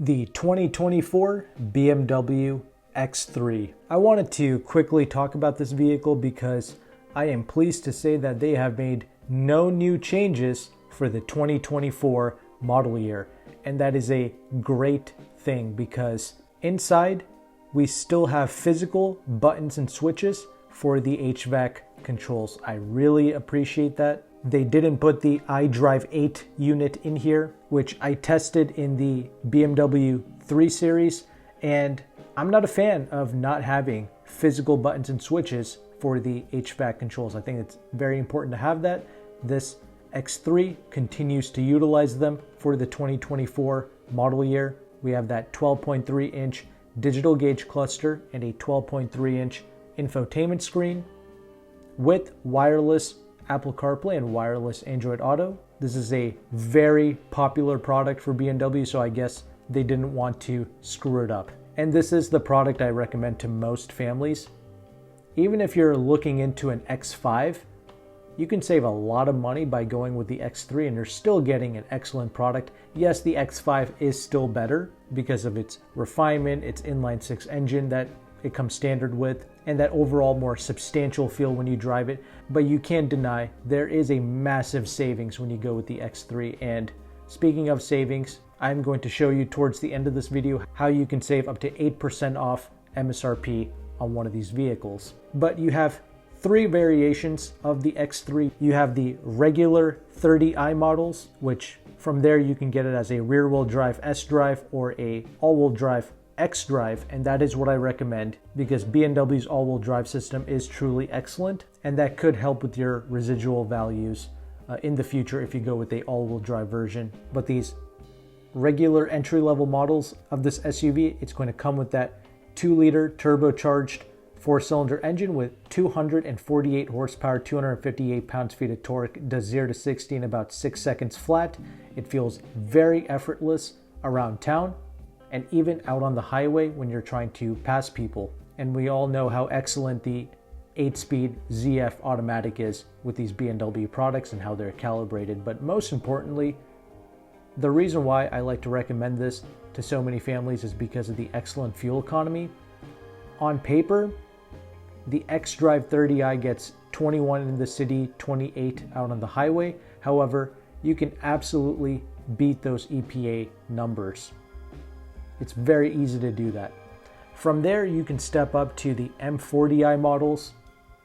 The 2024 BMW X3. I wanted to quickly talk about this vehicle because I am pleased to say that they have made no new changes for the 2024 model year. And that is a great thing because inside we still have physical buttons and switches for the HVAC controls. I really appreciate that. They didn't put the iDrive 8 unit in here, which I tested in the BMW 3 Series, and I'm not a fan of not having physical buttons and switches for the HVAC controls. I think it's very important to have that. This X3 continues to utilize them for the 2024 model year. We have that 12.3-inch digital gauge cluster and a 12.3-inch infotainment screen with wireless Apple CarPlay and wireless Android Auto. This is a very popular product for BMW, so I guess they didn't want to screw it up. And this is the product I recommend to most families. Even if you're looking into an X5, you can save a lot of money by going with the X3 and you're still getting an excellent product. Yes, the X5 is still better because of its refinement, its inline-six engine that it comes standard with, and that overall more substantial feel when you drive it. But you can't deny there is a massive savings when you go with the X3. And speaking of savings, I'm going to show you towards the end of this video how you can save up to 8% off MSRP on one of these vehicles. But you have three variations of the X3. You have the regular 30i models, which from there you can get it as a rear-wheel drive S-Drive or a all-wheel drive X-Drive, and that is what I recommend because BMW's all-wheel drive system is truly excellent, and that could help with your residual values in the future if you go with a all-wheel drive version. But these regular entry-level models of this SUV, it's going to come with that 2-liter turbocharged 4-cylinder engine with 248 horsepower, 258 pounds-feet of torque, does 0 to 60 in about 6 seconds flat. It feels very effortless around town and even out on the highway when you're trying to pass people. And we all know how excellent the 8-speed ZF automatic is with these BMW products and how they're calibrated. But most importantly, the reason why I like to recommend this to so many families is because of the excellent fuel economy. On paper, the X-Drive 30i gets 21 in the city, 28 out on the highway. However, you can absolutely beat those EPA numbers. It's very easy to do that. From there, you can step up to the M40i models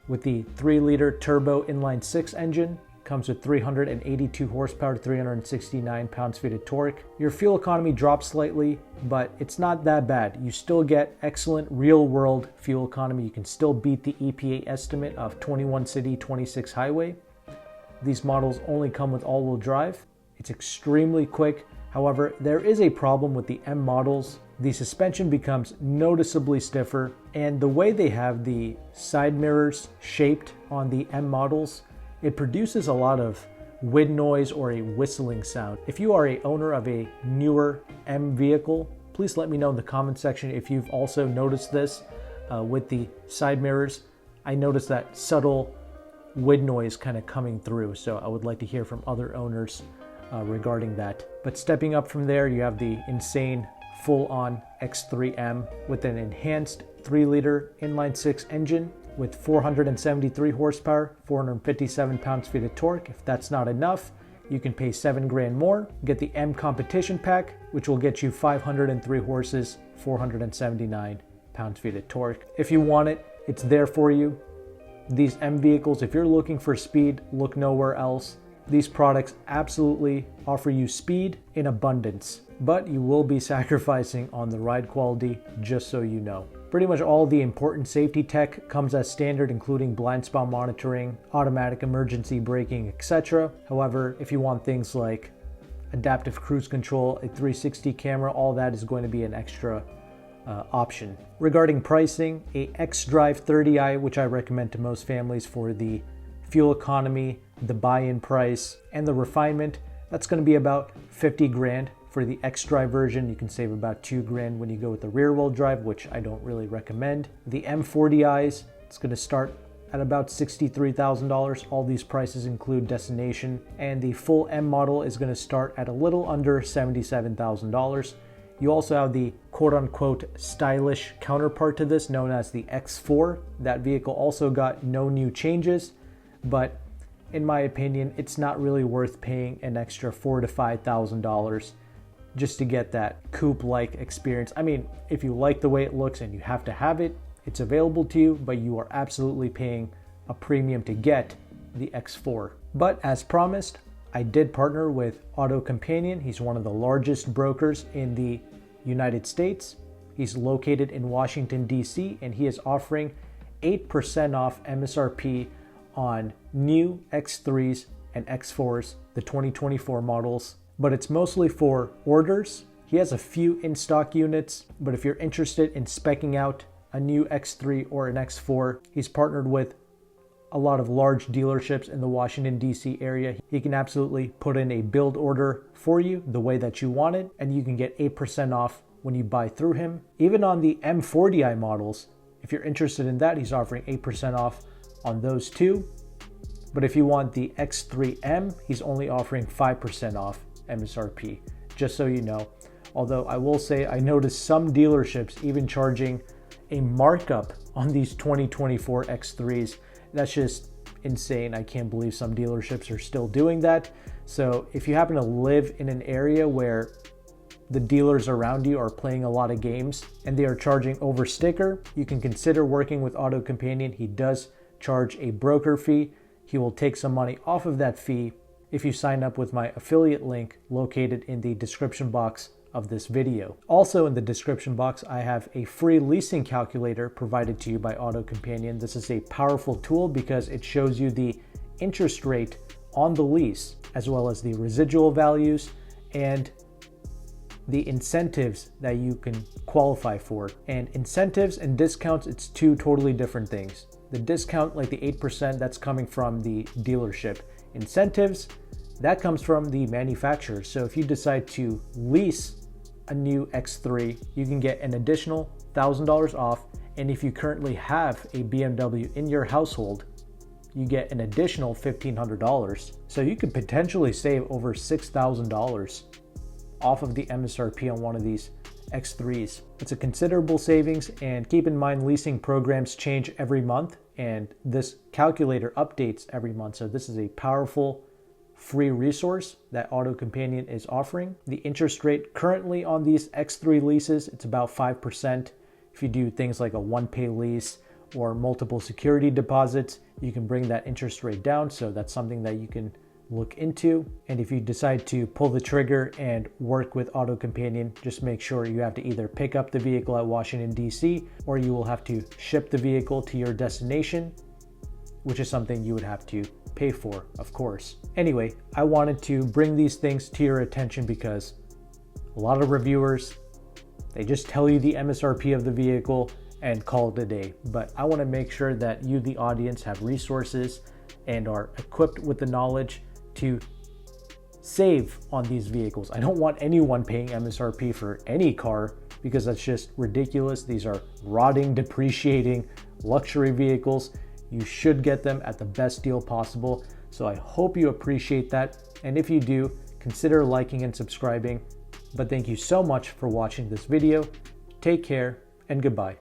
with the 3-liter turbo inline-six engine. Comes with 382 horsepower, 369 pounds-feet of torque. Your fuel economy drops slightly, but it's not that bad. You still get excellent real-world fuel economy. You can still beat the EPA estimate of 21 city, 26 highway. These models only come with all-wheel drive. It's extremely quick. However, there is a problem with the M models. The suspension becomes noticeably stiffer, and the way they have the side mirrors shaped on the M models, it produces a lot of wind noise or a whistling sound. If you are an owner of a newer M vehicle, please let me know in the comment section if you've also noticed this with the side mirrors. I noticed that subtle wind noise kind of coming through, so I would like to hear from other owners regarding that. But stepping up from there, you have the insane full-on X3M with an enhanced 3-liter inline-six engine with 473 horsepower, 457 pounds-feet of torque. If that's not enough, you can pay $7,000 more. Get the M Competition Pack, which will get you 503 horses, 479 pounds-feet of torque. If you want it, it's there for you. These M vehicles, if you're looking for speed, look nowhere else. These products absolutely offer you speed in abundance, but you will be sacrificing on the ride quality, just so you know. Pretty much all the important safety tech comes as standard, including blind spot monitoring, automatic emergency braking, etc. However, if you want things like adaptive cruise control, a 360 camera, all that is going to be an extra option. Regarding pricing, a X-Drive 30i, which I recommend to most families for the fuel economy, the buy-in price, and the refinement, that's going to be about $50,000. For the X-Drive version, you can save about $2,000 when you go with the rear-wheel drive, which I don't really recommend. The M40i's, it's going to start at about $63,000. All these prices include destination, and the full M model is going to start at a little under $77,000. You also have the quote-unquote stylish counterpart to this known as the X4. That vehicle also got no new changes, but in my opinion, it's not really worth paying an extra $4,000 to $5,000 just to get that coupe-like experience. I mean, if you like the way it looks and you have to have it, it's available to you, but you are absolutely paying a premium to get the X4. But as promised, I did partner with AutoCompanion. He's one of the largest brokers in the United States. He's located in Washington, D.C., and he is offering 8% off MSRP on new X3s and X4s, the 2024 models, but it's mostly for orders. He has a few in-stock units, but if you're interested in speccing out a new X3 or an X4, he's partnered with a lot of large dealerships in the Washington, D.C. area. He can absolutely put in a build order for you the way that you want it, and you can get 8% off when you buy through him. Even on the M40i models, if you're interested in that, he's offering 8% off on those too. But if you want the X3M, he's only offering 5% off MSRP, just so you know. Although I will say I noticed some dealerships even charging a markup on these 2024 X3s. That's just insane. I can't believe some dealerships are still doing that. So if you happen to live in an area where the dealers around you are playing a lot of games and they are charging over sticker, you can consider working with AutoCompanion. He does charge a broker fee. He will take some money off of that fee if you sign up with my affiliate link located in the description box of this video. Also in the description box, I have a free leasing calculator provided to you by AutoCompanion. This is a powerful tool because it shows you the interest rate on the lease, as well as the residual values and the incentives that you can qualify for. And incentives and discounts, it's two totally different things. The discount, like the 8%, that's coming from the dealership. Incentives, that comes from the manufacturer. So if you decide to lease a new X3, you can get an additional $1,000 off. And if you currently have a BMW in your household, you get an additional $1,500. So you could potentially save over $6,000 off of the MSRP on one of these X3s. It's a considerable savings, and keep in mind leasing programs change every month and this calculator updates every month. So this is a powerful free resource that AutoCompanion is offering. The interest rate currently on these X3 leases, it's about 5%. If you do things like a one-pay lease or multiple security deposits, you can bring that interest rate down. So that's something that you can look into. And if you decide to pull the trigger and work with AutoCompanion, just make sure you have to either pick up the vehicle at Washington, D.C., or you will have to ship the vehicle to your destination, which is something you would have to pay for, of course. Anyway, I wanted to bring these things to your attention because a lot of reviewers, they just tell you the MSRP of the vehicle and call it a day. But I want to make sure that you, the audience, have resources and are equipped with the knowledge to save on these vehicles. I don't want anyone paying MSRP for any car because that's just ridiculous. These are rotting, depreciating luxury vehicles. You should get them at the best deal possible. So I hope you appreciate that. And if you do, consider liking and subscribing. But thank you so much for watching this video. Take care and goodbye.